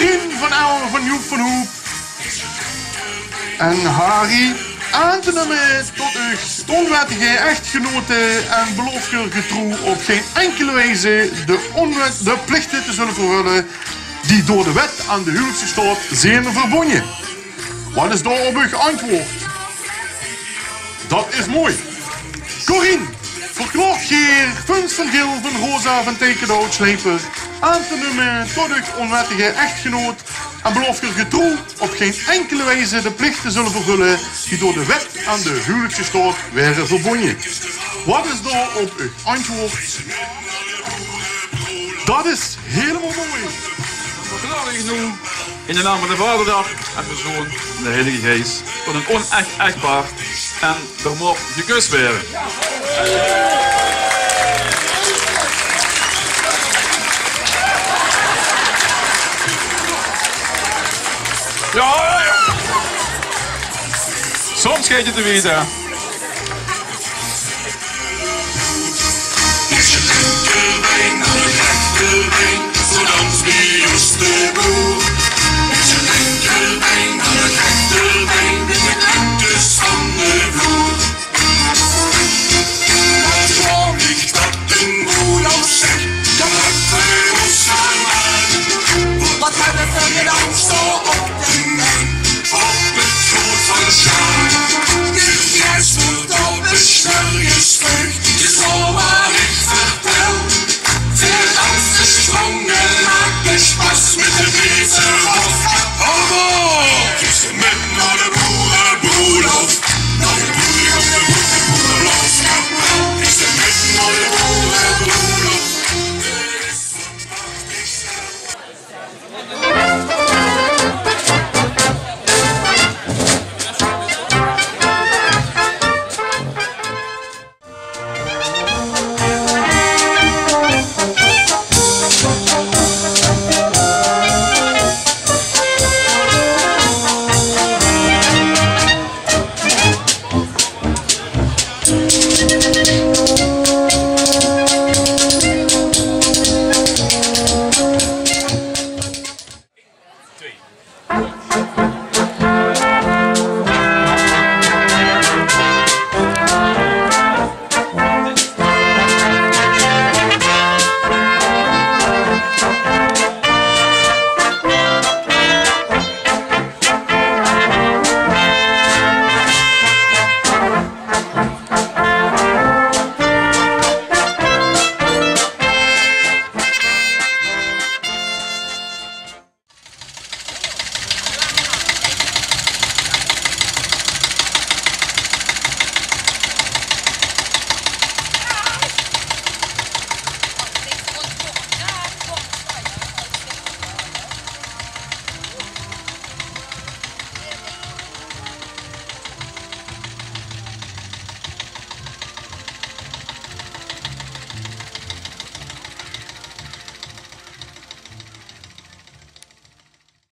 Corinne van Elle van Joep van Hoep en Harry aan te nemen tot uw onwettige echtgenote en belooft u getrouw op geen enkele wijze de plichten te zullen vervullen die door de wet aan de huwelijkse staat zijn verbonden. Wat is daarop uw antwoord? Dat is mooi. Corinne verklaart Geer Funs van Gil van Rosa van Tekendout-Sleper aan te nemen tot uw onwettige echtgenoot en belooft u getrouw op geen enkele wijze de plichten zullen vervullen die door de wet aan de huwelijkse staat werden verbonden. Wat is daarop uw antwoord? Dat is helemaal mooi. Verklaring genoeg in de naam van de Vaderdag en de Zoon en de Heilige Geest tot een onecht echtpaar en er mag gekust werden. Ja. Soms ga je te weten.